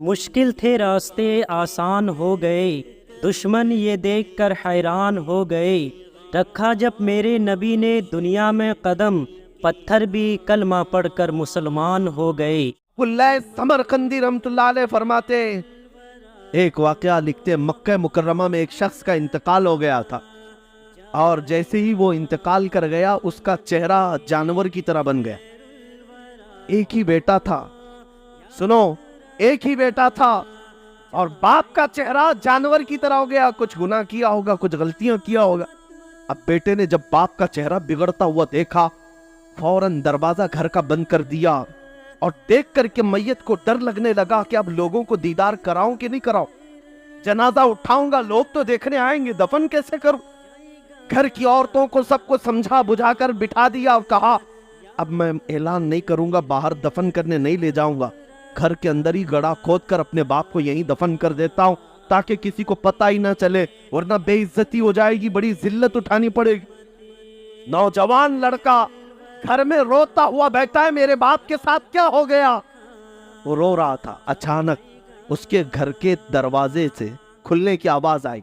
مشکل تھے راستے آسان ہو گئے، دشمن یہ دیکھ کر حیران ہو گئے۔ رکھا جب میرے نبی نے دنیا میں قدم، پتھر بھی کلمہ پڑھ کر مسلمان ہو گئے۔ اللہ سمرقندی رحمت اللہ علیہ فرماتے ایک واقعہ لکھتے، مکہ مکرمہ میں ایک شخص کا انتقال ہو گیا تھا، اور جیسے ہی وہ انتقال کر گیا اس کا چہرہ جانور کی طرح بن گیا۔ ایک ہی بیٹا تھا، سنو، ایک ہی بیٹا تھا اور باپ کا چہرہ جانور کی طرح ہو گیا۔ کچھ گناہ کیا ہوگا، کچھ غلطیاں کیا ہوگا۔ اب بیٹے نے جب باپ کا چہرہ بگڑتا ہوا دیکھا، فوراً دروازہ گھر کا بند کر دیا، اور دیکھ کر کے میت کو ڈر لگنے لگا کہ اب لوگوں کو دیدار کراؤں کہ نہیں کراؤں، جنازہ اٹھاؤں گا، لوگ تو دیکھنے آئیں گے، دفن کیسے کروں۔ گھر کی عورتوں کو سب کو سمجھا بجھا کر بٹھا دیا اور کہا اب میں اعلان نہیں کروں گا، باہر دفن کرنے نہیں لے جاؤں گا، گھر کے اندر ہی گڑھا کھود کر اپنے باپ کو یہیں دفن کر دیتا ہوں تاکہ کسی کو پتہ ہی نہ چلے، ورنہ بے عزتی ہو جائے گی، بڑی ذلت اٹھانی پڑے گی۔ نوجوان لڑکا گھر میں روتا ہوا بیٹھا ہے، میرے باپ کے ساتھ کیا ہو گیا؟ وہ رو رہا تھا، اچانک اس کے گھر کے دروازے سے کھلنے کی آواز آئی۔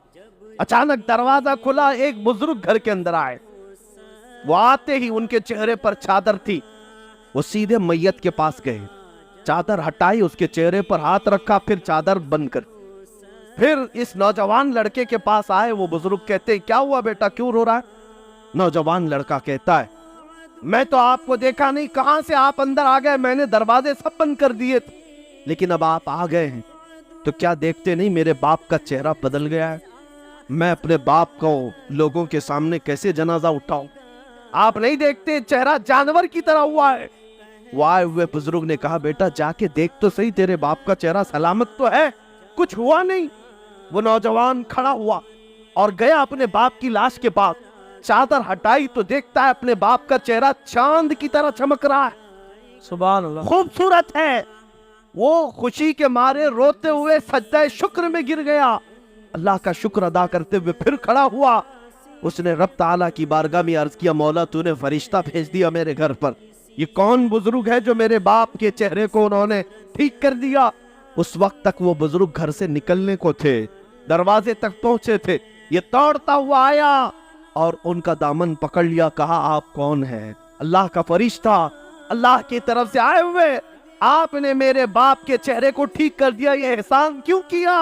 اچانک دروازہ کھلا، ایک بزرگ گھر کے اندر آئے۔ وہ آتے ہی ان کے چہرے پر چادر تھی، وہ سیدھے میت کے پاس گئے، چادر ہٹائی، اس کے چہرے پر ہاتھ رکھا، پھر چادر بند کر، پھر اس نوجوان لڑکے کے پاس آئے۔ وہ بزرگ کہتے کیا ہوا بیٹا، کیوں رو رہا ہے؟ نوجوان لڑکا کہتا ہے میں تو آپ کو دیکھا نہیں، کہاں سے آپ اندر آ گئے، میں نے دروازے سب بند کر دیے تھے، لیکن اب آپ آ گئے ہیں تو کیا دیکھتے نہیں میرے باپ کا چہرہ بدل گیا ہے؟ میں اپنے باپ کو لوگوں کے سامنے کیسے جنازہ اٹھاؤں؟ آپ نہیں دیکھتے چہرہ جانور کی طرح ہوا ہے۔ وہ آئے ہوئے بزرگ نے کہا بیٹا جا کے دیکھ تو صحیح، تیرے باپ کا چہرہ سلامت تو ہے، کچھ ہوا نہیں۔ وہ نوجوان کھڑا ہوا اور گیا اپنے باپ کی لاش کے پاس، چادر ہٹائی تو دیکھتا ہے اپنے باپ کا چہرہ چاند کی طرح چمک رہا ہے، سبحان اللہ، خوبصورت ہے۔ وہ خوشی کے مارے روتے ہوئے سجدہ شکر میں گر گیا، اللہ کا شکر ادا کرتے ہوئے پھر کھڑا ہوا۔ اس نے رب تعالیٰ کی بارگاہ میں عرض کیا مولا تو نے فرشتہ بھیج دیا میرے گھر پر، یہ کون بزرگ ہے جو میرے باپ کے چہرے کو انہوں نے ٹھیک کر دیا؟ اس وقت تک وہ بزرگ گھر سے نکلنے کو تھے، دروازے تک پہنچے تھے، یہ دوڑتا ہوا آیا اور ان کا دامن پکڑ لیا، کہا آپ کون ہیں؟ اللہ کا فرشتہ، اللہ کی طرف سے آئے ہوئے، آپ نے میرے باپ کے چہرے کو ٹھیک کر دیا، یہ احسان کیوں کیا؟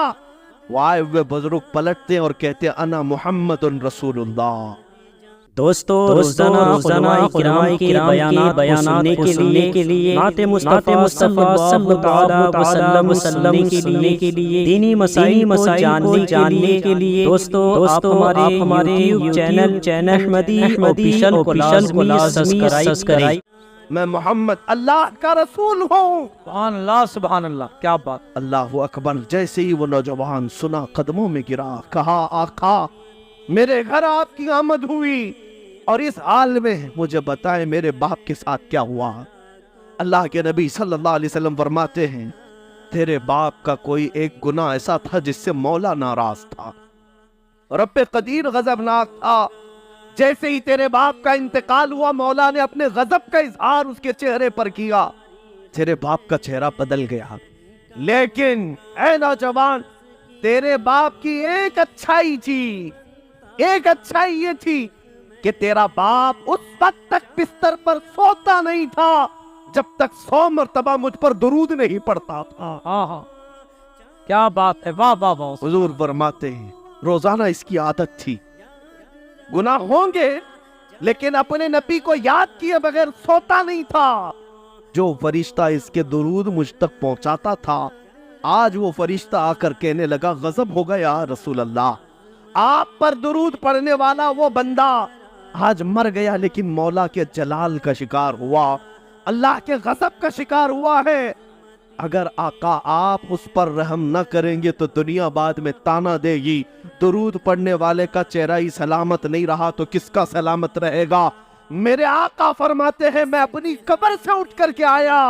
وہ آئے ہوئے بزرگ پلٹتے اور کہتے انا محمد رسول اللہ۔ دوستو روزانہ علماء کرام کے بیانات کو سننے کے لیے نعت مصطفیٰ صلی اللہ علیہ وسلم سننے کے لیے دینی مسائل کو جاننے کے لیے دوستو آپ ہمارے یوٹیوب چینل احمدی آفیشل کو لازمی سبسکرائب۔ میں محمد اللہ کا رسول ہوں۔ سبحان اللہ، سبحان اللہ، کیا بات۔ اللہ اکبر۔ جیسے ہی وہ نوجوان سنا قدموں میں گرا، کہا آقا میرے گھر آپ کی آمد ہوئی اور اس حال میں مجھے بتائیں میرے باپ کے ساتھ کیا ہوا؟ اللہ کے نبی صلی اللہ علیہ وسلم فرماتے ہیں تیرے باپ کا کوئی ایک گناہ ایسا تھا جس سے مولا ناراض تھا، رب قدیر غضبناک تھا۔ جیسے ہی تیرے باپ کا انتقال ہوا، مولا نے اپنے غضب کا اظہار اس کے چہرے پر کیا، تیرے باپ کا چہرہ بدل گیا۔ لیکن اے نوجوان، تیرے باپ کی ایک اچھائی تھی، ایک اچھائی یہ تھی کہ تیرا باپ اس وقت تک بستر پر سوتا نہیں تھا جب تک 100 مرتبہ مجھ پر درود نہیں پڑتا تھا۔ ہاں، کیا بات ہے، واہ واہ واہ۔ حضور فرماتے ہیں روزانہ اس کی عادت تھی، گناہ ہوں گے لیکن اپنے نبی کو یاد کیے بغیر سوتا نہیں تھا۔ جو فرشتہ اس کے درود مجھ تک پہنچاتا تھا، آج وہ فرشتہ آ کر کہنے لگا غضب ہو گیا رسول اللہ، آپ پر درود پڑھنے والا وہ بندہ آج مر گیا لیکن مولا کے جلال کا شکار ہوا، اللہ کے غضب کا شکار ہوا ہے۔ اگر آقا آپ اس پر رحم نہ کریں گے تو دنیا بعد میں تانا دے گی، درود پڑھنے والے کا چہرہ ہی سلامت نہیں رہا تو کس کا سلامت رہے گا؟ میرے آقا فرماتے ہیں میں اپنی قبر سے اٹھ کر کے آیا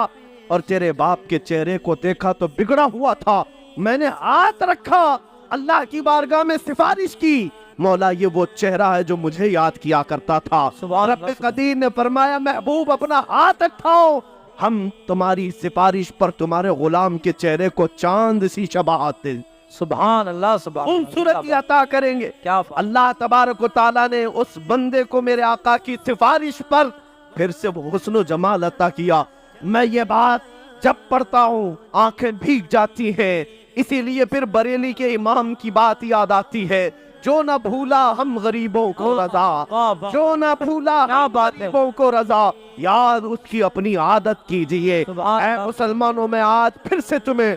اور تیرے باپ کے چہرے کو دیکھا تو بگڑا ہوا تھا، میں نے ہاتھ رکھا، اللہ کی بارگاہ میں سفارش کی، مولا یہ وہ چہرہ ہے جو مجھے یاد کیا کرتا تھا۔ رب قدیر نے فرمایا محبوب اپنا ہاتھ اٹھاؤ، ہم تمہاری سفارش پر تمہارے غلام کے چہرے کو چاند سی شباہت دیں، سبحان اللہ سبحان خوبصورتی عطا کریں گے۔ کیا اللہ تبارک و تعالیٰ نے اس بندے کو میرے آقا کی سفارش پر پھر سے وہ حسن و جمال عطا کیا۔ میں یہ بات جب پڑھتا ہوں آنکھیں بھیگ جاتی ہیں، اسی لیے پھر بریلی کے امام کی بات یاد آتی ہے، جو نہ بھولا ہم غریبوں کو رضا، جو نہ بھولا ہم غریبوں کو رضا، یاد اس کی اپنی عادت کیجئے۔ اے مسلمانوں، میں آج پھر سے تمہیں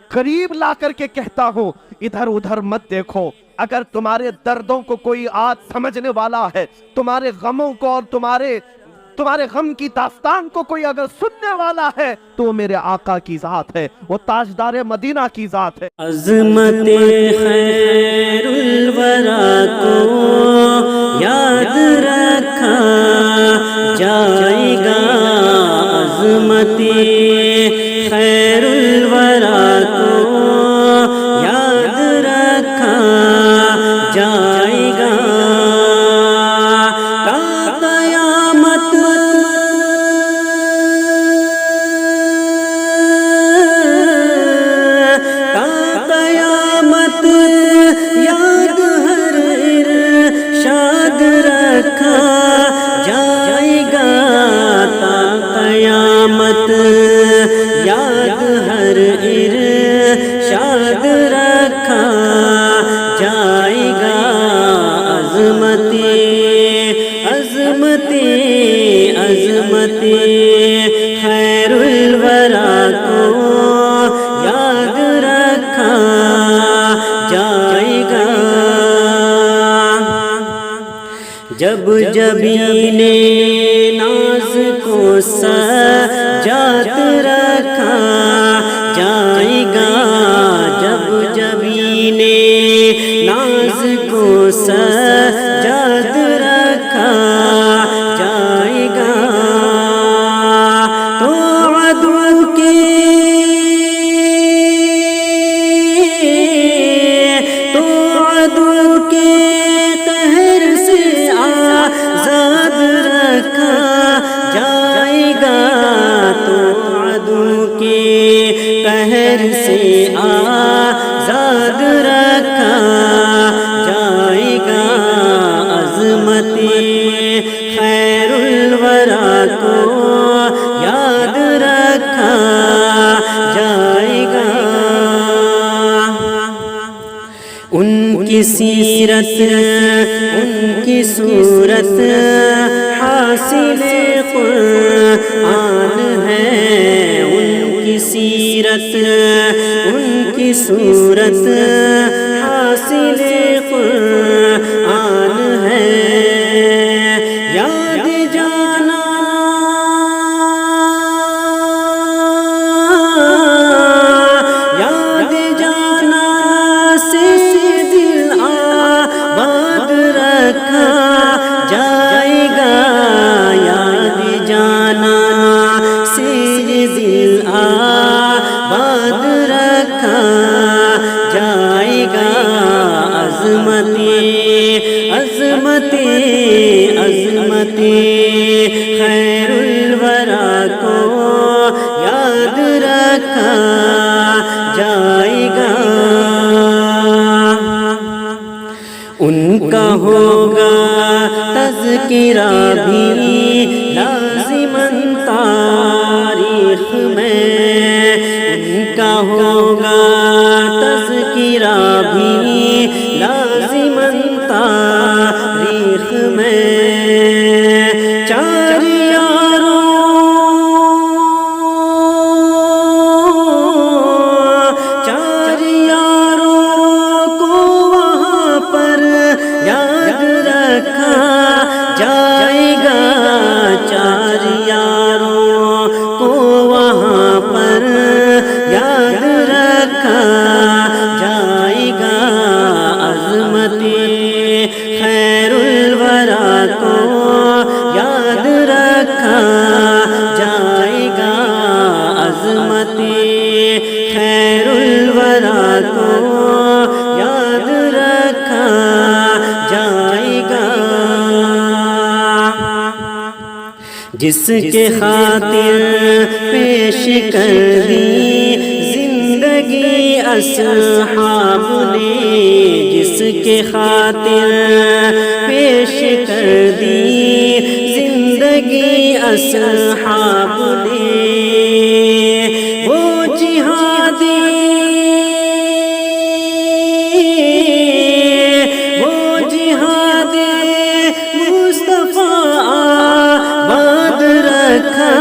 قریب لا کر کے کہتا ہوں، ادھر ادھر مت دیکھو۔ اگر تمہارے دردوں کو کوئی آج سمجھنے والا ہے، تمہارے غموں کو اور تمہارے غم کی داستان کو کوئی اگر سننے والا ہے تو وہ میرے آقا کی ذات ہے، وہ تاجدار مدینہ کی ذات ہے۔ عظمت خیر الورا کو یاد رکھا جائے گا، عظمت خیر الورا کو یاد رکھا جائے گا، یاد ہر ارشاد رکھا جائے گا، عظمت عظمت عظمت خیر الورا کو یاد رکھا جائے گا، جب جبین ناز کو سجات رکھا جائے گا، جب جبین ناز کو سجات رکھا جائے گا، تو عدو کے قہر سے آزاد رکھا جائے گا، تو عدو کے قہر سے آزاد رکھا جائے گا، عظمت خیر الورا کو یاد رکھا جائے گا، ان کی سیرت ان کی صورت حاصل قرآن ہے، ان کی سیرت ان کی صورت حاصل قرآن ہے، یاد جانا یاد جانا سے دل آباد رکھا جائے گا، یاد جانا سے دل آباد رکھا جائے گا، عظمت عظمت عظمت خیر الورا کو یاد رکھا جائے گا، ان کا ہوگا تذکرہ بھی لازماً تاریخ میں، ان کا ہوگا تذکرہ بھی لازماً تاریخ میں، چار یاروں کو وہاں پر یاد رکھا جائے گا، چار یاروں کو وہاں پر یاد رکھا جائے گا، عظمت خیر الورا کو یاد رکھا جائے گا، عظمت خیر الورا کو یاد رکھا جائے گا، جس کے خاطر پیش کر دی زندگی اصحاب نے، جس کے خاطر پیش کر دی زندگی اصحاب نے، وہ جہادی مصطفیٰ آباد رکھا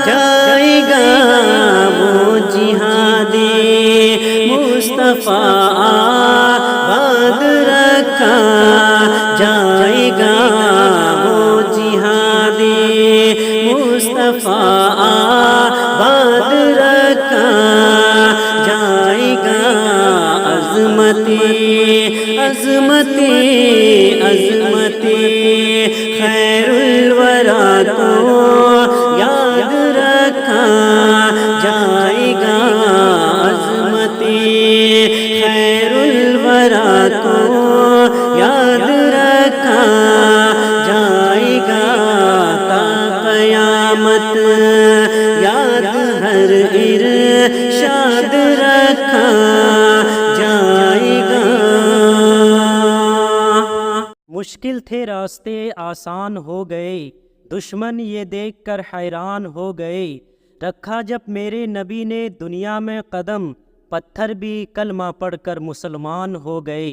جائے گا، وہ جہاد مصطفیٰ آباد رکھا جائے گا، وہ جہاد مصطفیٰ آباد رکھا جائے گا۔ عظمت عظمت عظمت خیر الورا کو یاد رکھا جائے گا، عظمت خیر الورا کو یاد رکھا جائے گا، تا قیامت یاد ہر ارشاد رکھا جائے گا۔ مشکل تھے راستے آسان ہو گئے، دشمن یہ دیکھ کر حیران ہو گئے، رکھا جب میرے نبی نے دنیا میں قدم، پتھر بھی کلمہ پڑھ کر مسلمان ہو گئے۔